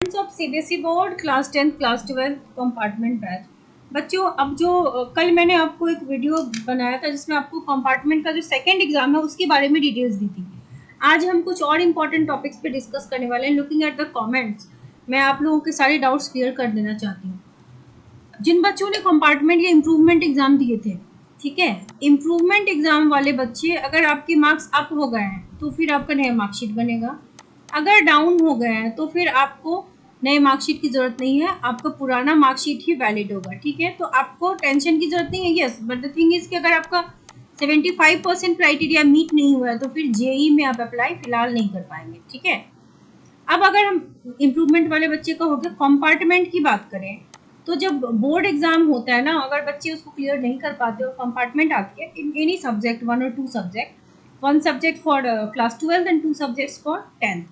Of CBSE board class 10th class 12 compartment batch. बच्चों, अब जो कल मैंने आपको एक वीडियो बनाया था जिसमें आपको कंपार्टमेंट का जो सेकंड एग्जाम है उसके बारे में डिटेल्स दी थी। आज हम कुछ और इम्पोर्टेंट टॉपिक्स पे डिस्कस करने वाले हैं। लुकिंग एट द कमेंट्स, मैं आप लोगों के सारे डाउट्स क्लियर कर देना चाहती हूँ। जिन बच्चों ने कंपार्टमेंट या इम्प्रूवमेंट एग्जाम दिए थे, ठीक है, इम्प्रूवमेंट एग्जाम वाले बच्चे, अगर आपके मार्क्स अप हो गए हैं तो फिर आपका नया मार्कशीट बनेगा। अगर डाउन हो गए हैं तो फिर आपको नए मार्कशीट की जरूरत नहीं है, आपका पुराना मार्कशीट ही वैलिड होगा। ठीक है, तो आपको टेंशन की जरूरत नहीं है। Yes, but the thing is कि अगर आपका 75% क्राइटेरिया मीट नहीं हुआ है तो फिर जेई में आप अप्लाई फिलहाल नहीं कर पाएंगे। ठीक है, अब अगर हम इम्प्रूवमेंट वाले बच्चे का हो गया, कंपार्टमेंट की बात करें तो जब बोर्ड एग्जाम होता है ना, अगर बच्चे उसको क्लियर नहीं कर पाते और कंपार्टमेंट आती है इन एनी सब्जेक्ट, 1 और 2 subject, 1 subject for class 12 and 2 subjects for 10th,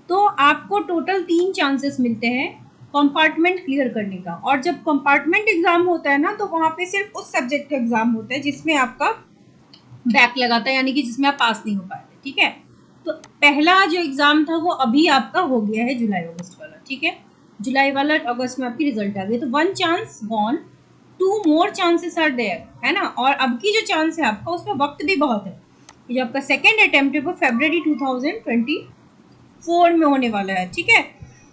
तो आपको टोटल 3 चांसेस मिलते हैं कंपार्टमेंट क्लियर करने का। और जब कंपार्टमेंट एग्जाम होता है ना, तो वहाँ पे सिर्फ उस सब्जेक्ट का एग्जाम होता है जिसमें आपका बैक लगाता है, यानी कि जिसमें आप पास नहीं हो पाए थे। ठीक है, तो पहला जो एग्जाम था वो अभी आपका हो गया है जुलाई अगस्त वाला। ठीक है, जुलाई वाला अगस्त में आपकी रिजल्ट आ गई, तो 1 chance gone, 2 more chances are there, है ना। और अब की जो चांस है आपका, उसमें वक्त भी बहुत है। जो आपका सेकेंड अटेम्प्ट है वो फरवरी 2024 में होने वाला है। ठीक है,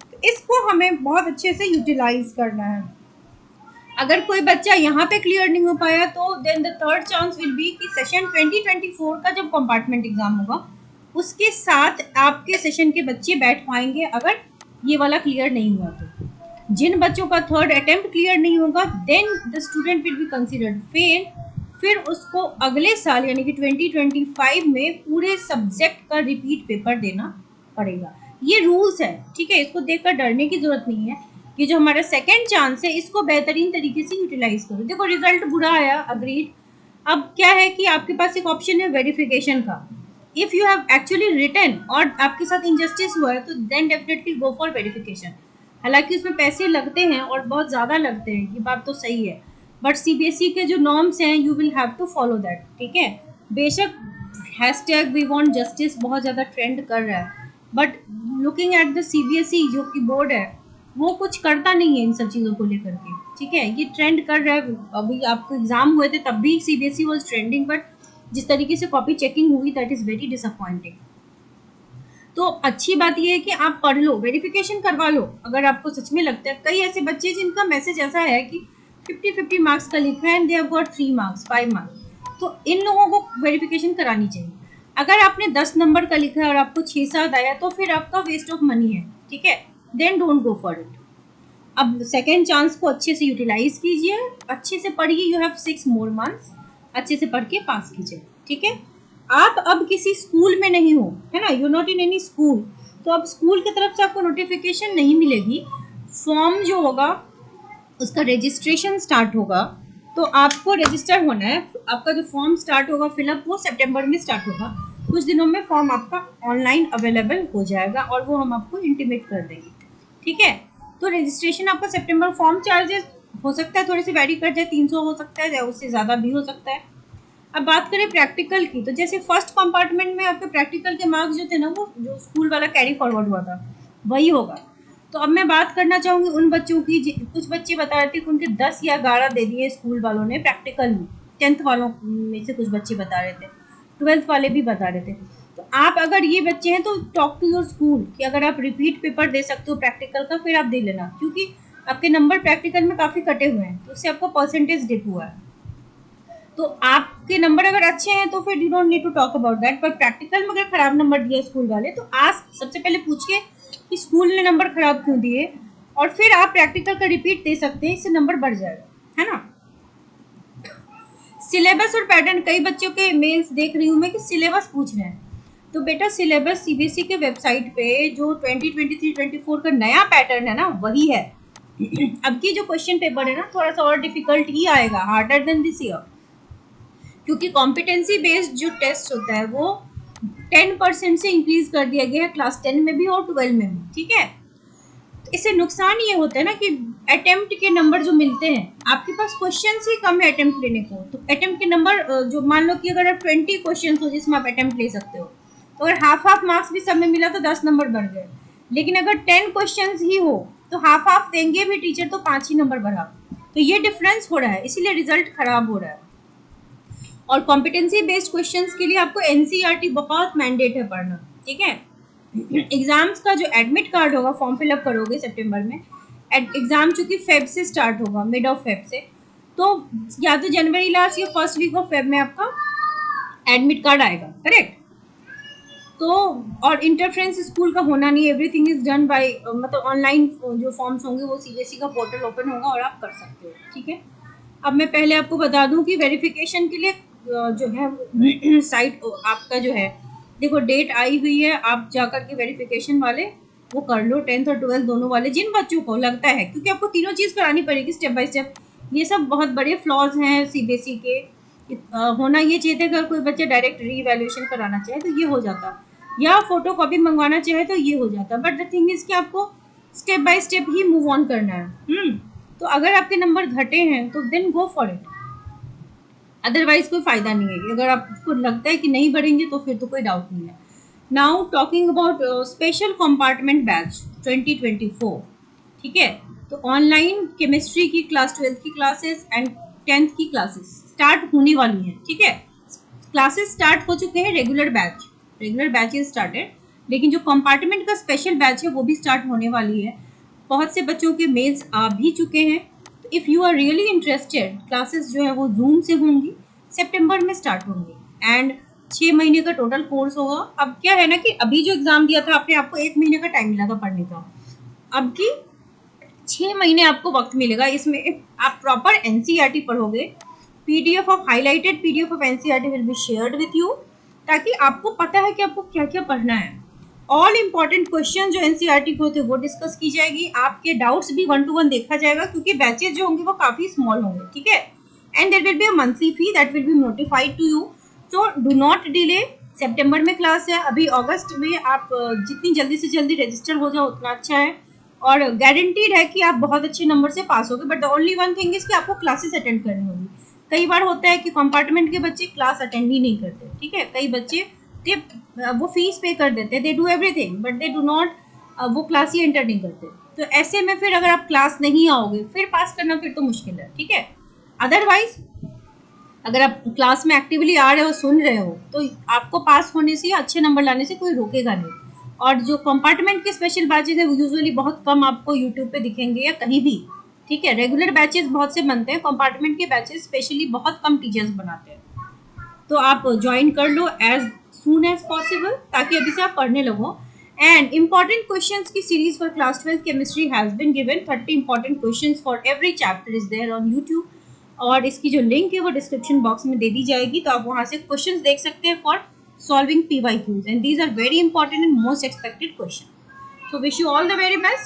तो इसको हमें बहुत अच्छे से यूटिलाइज करना है। अगर कोई बच्चा यहाँ पे क्लियर नहीं हो पाया तो then the third chance will be कि सेशन 2024 का जब कंपार्टमेंट एग्जाम होगा उसके साथ आपके सेशन के बच्चे बैठ पाएंगे, अगर ये वाला क्लियर नहीं हुआ तो। जिन बच्चों का थर्ड अटेम्प्ट क्लियर नहीं होगा then the student will be considered fail, फिर उसको अगले साल यानी कि 2025 में पूरे सब्जेक्ट का रिपीट पेपर देना पड़ेगा। ये रूल्स है। ठीक है, इसको देखकर डरने की जरूरत नहीं है। ये जो हमारा सेकेंड चांस है इसको बेहतरीन तरीके से यूटिलाइज करो। देखो, रिजल्ट बुरा आया, अग्रीड। अब क्या है कि आपके पास एक ऑप्शन है वेरिफिकेशन का। If you have actually written और आपके साथ इनजस्टिस हुआ है तो then definitely go for verification. हालांकि उसमें पैसे लगते हैं और बहुत ज़्यादा लगते हैं, ये बात तो सही है, बट सीबीएसई के जो नॉर्म्स हैं you will have to follow that. ठीक है, बेशक हैशटैग वी वांट जस्टिस बहुत ज़्यादा ट्रेंड कर रहा है, but looking at the CBSE जो कि बोर्ड है वो कुछ करता नहीं है इन सब चीज़ों को लेकर के। ठीक है, ये ट्रेंड कर रहा है। अभी आपको एग्जाम हुए थे तब भी सीबीएसई वाज ट्रेंडिंग, बट जिस तरीके से कॉपी चेकिंग हुई दैट इज़ वेरी डिसअपॉइंटिंग। तो अच्छी बात ये है कि आप पढ़ लो, वेरिफिकेशन करवा लो अगर आपको सच में लगता है। कई ऐसे बच्चे जिनका मैसेज ऐसा है कि 50-50 मार्क्स का लिखा है and they have got 3 marks 5 marks, तो इन लोगों को वेरिफिकेशन करानी चाहिए। अगर आपने 10 नंबर का लिखा है और आपको 6-7 आया तो फिर आपका वेस्ट ऑफ मनी है। ठीक है, then don't go for it. अब सेकेंड चांस को अच्छे से यूटिलाइज कीजिए, अच्छे से पढ़िए। यू हैव 6 मोर मंथ्स, अच्छे से पढ़ के पास कीजिए। ठीक है, आप अब किसी स्कूल में नहीं हो, है ना, you not in any school, तो अब स्कूल की तरफ से आपको नोटिफिकेशन नहीं मिलेगी। फॉर्म जो होगा उसका रजिस्ट्रेशन स्टार्ट होगा, तो आपको रजिस्टर होना है। आपका जो फॉर्म स्टार्ट होगा फिलअप वो सितंबर में स्टार्ट होगा। कुछ दिनों में फॉर्म आपका ऑनलाइन अवेलेबल हो जाएगा और वो हम आपको इंटीमेट कर देंगे। ठीक है, तो रजिस्ट्रेशन आपका सितंबर, फॉर्म चार्जेस हो सकता है थोड़े से वैरी कर जाए, 300 हो सकता है, उससे ज़्यादा भी हो सकता है। अब बात करें प्रैक्टिकल की, तो जैसे फर्स्ट कंपार्टमेंट में आपके प्रैक्टिकल के मार्क्स जो थे ना, वो जो स्कूल वाला कैरी फॉरवर्ड हुआ था वही होगा। तो अब मैं बात करना चाहूँगी उन बच्चों की, कुछ बच्चे बता रहे थे कि उनके 10 या 11 दे दिए स्कूल वालों ने प्रैक्टिकल में। 10th वालों में से कुछ बच्चे बता रहे थे, 12th वाले भी बता रहे थे। तो आप अगर ये बच्चे हैं तो टॉक टू योर स्कूल कि अगर आप रिपीट पेपर दे सकते हो प्रैक्टिकल का, फिर आप दे लेना, क्योंकि आपके नंबर प्रैक्टिकल में काफ़ी कटे हुए हैं, तो उससे आपका परसेंटेज डिप हुआ है। तो आपके नंबर अगर अच्छे हैं तो फिर you don't need to talk about that, पर प्रैक्टिकल में अगर खराब नंबर दिए स्कूल वाले तो आज सबसे पहले पूछिए कि स्कूल ने नंबर खराब क्यों दिए, और फिर आप प्रैक्टिकल का रिपीट दे सकते हैं, इससे नंबर बढ़ जाएगा, है ना। सिलेबस और पैटर्न, कई बच्चों के मेल्स देख रही हूँ मैं कि सिलेबस पूछ रहे हैं, तो बेटा सिलेबस सीबीएसई के वेबसाइट पे जो 2023-24 का नया पैटर्न है ना वही है। अब की जो क्वेश्चन पेपर है ना थोड़ा सा और डिफिकल्ट ही आएगा, हार्डर देन दिस ईयर, क्योंकि कॉम्पिटेंसी बेस्ड जो टेस्ट होता है वो 10% से इंक्रीज कर दिया गया है क्लास 10 में भी और 12 में भी। ठीक है, इससे नुकसान ये होता है ना कि अटेम्प्ट के नंबर जो मिलते हैं, आपके पास क्वेश्चन ही कम है अटेम्प्ट लेने को, तो अटेम्प्ट के नंबर जो मान लो कि अगर आप 20 क्वेश्चन हो जिसमें आप अटेम्प्ट ले सकते हो, तो अगर हाफ मार्क्स भी सब में मिला तो 10 नंबर बढ़ गए। लेकिन अगर 10 क्वेश्चंस ही हो तो हाफ हाफ देंगे भी टीचर तो 5 ही नंबर बढ़ा। तो ये डिफरेंस हो रहा है, इसीलिए रिजल्ट खराब हो रहा है। और कॉम्पिटेंसी बेस्ड क्वेश्चंस के लिए आपको एनसीईआरटी बहुत मैंडेट है पढ़ना, ठीक है। एग्जाम्स का जो एडमिट कार्ड होगा, फॉर्म फिलअप करोगे सितंबर में, एग्जाम चूंकि फेब से स्टार्ट होगा, मिड ऑफ फेब से, तो या तो जनवरी लास्ट या फर्स्ट वीक ऑफ फेब में आपका एडमिट कार्ड आएगा, करेक्ट। तो और इंटरफ्रेंस स्कूल का होना नहीं, एवरीथिंग इज डन बाय, मतलब ऑनलाइन जो फॉर्म्स होंगे वो सीबीएसई का पोर्टल ओपन होगा और आप कर सकते हो, ठीक है। अब मैं पहले आपको बता दूं कि वेरिफिकेशन के लिए जो है साइट आपका जो है, देखो डेट आई हुई है, आप जाकर के वेरिफिकेशन वाले वो कर लो, 10th और 12th दोनों वाले, जिन बच्चों को लगता है, क्योंकि आपको तीनों चीज़ करानी पड़ेगी स्टेप बाय स्टेप। ये सब बहुत बड़े फ्लॉज हैं सीबीएसई के। होना ये चाहिए था, अगर कोई बच्चा डायरेक्ट री इवैल्यूएशन कराना चाहे तो ये हो जाता, या फोटो कॉपी मंगवाना चाहे तो ये हो जाता, बट द थिंग इज कि आपको स्टेप बाय स्टेप ही मूव ऑन करना है। तो अगर आपके नंबर घटे हैं तो then go for it, otherwise कोई फायदा नहीं है। अगर आपको लगता है कि नहीं बढ़ेंगे तो फिर तो कोई डाउट नहीं है। Now talking about special compartment batch 2024, ठीक है। तो ऑनलाइन केमिस्ट्री की क्लास 12th की क्लासेस एंड 10th की क्लासेस स्टार्ट होने वाली हैं, ठीक है। क्लासेस स्टार्ट हो चुके हैं, रेगुलर बैच इज स्टार्टेड, लेकिन जो कंपार्टमेंट का स्पेशल बैच है वो भी स्टार्ट होने वाली है। बहुत से बच्चों के मेल्स आ भी चुके हैं। तो if you are really interested, classes जो है वो जूम से होंगी, सितंबर में स्टार्ट होंगी एंड 6 महीने का टोटल कोर्स होगा। अब क्या है ना कि अभी जो एग्जाम दिया था आपने, आपको 1 महीने का टाइम मिला था पढ़ने का, अब की 6 महीने आपको वक्त मिलेगा। इसमें आप प्रॉपर एनसीईआरटी पढ़ोगे, PDF of highlighted PDF of NCERT will be shared with you, ताकि आपको पता है कि आपको क्या क्या पढ़ना है। ऑल इंपॉर्टेंट क्वेश्चन जो एनसीईआरटी के होते हैं वो डिस्कस की जाएगी, आपके डाउट्स भी 1 to 1 देखा जाएगा, क्योंकि बैचेज जो होंगे वो काफी स्मॉल होंगे, ठीक है। And there will be a monthly fee that will be notified to you, so do not delay. सितंबर में क्लास है, अभी अगस्त में आप जितनी जल्दी से जल्दी रजिस्टर हो जाओ उतना अच्छा है, और गारंटीड है कि आप बहुत अच्छे नंबर से पास होगे। But the only one thing is कि आपको क्लासेस अटेंड करनी होगी। कई बार होता है कि कंपार्टमेंट के बच्चे क्लास अटेंड ही नहीं करते, ठीक है। कई बच्चे वो फीस पे कर देते, they do everything but they do not, वो क्लास ही एंटर नहीं करते। तो ऐसे में फिर अगर आप क्लास नहीं आओगे फिर पास करना फिर तो मुश्किल है, ठीक है। अदरवाइज अगर आप क्लास में एक्टिवली आ रहे हो, सुन रहे हो, तो आपको पास होने से या अच्छे नंबर लाने से कोई रोकेगा नहीं। और जो कंपार्टमेंट के स्पेशल बैचेज है वो यूजुअली बहुत कम आपको यूट्यूब पे दिखेंगे या कहीं भी, ठीक है। रेगुलर बैचेस बहुत से बनते हैं, कंपार्टमेंट के बैचेस स्पेशली बहुत कम टीचर्स बनाते हैं। तो आप ज्वाइन कर लो एज सून एज पॉसिबल, ताकि अभी से आप पढ़ने लगो। एंड इंपॉर्टेंट क्वेश्चंस की series for class 12 chemistry has been given, 30 important questions for every chapter is there on YouTube, और इसकी जो लिंक है वो डिस्क्रिप्शन बॉक्स में दे दी जाएगी, तो आप वहाँ से क्वेश्चंस देख सकते हैं for solving PYQs, and these are very important and most expected question. So wish you all the very best.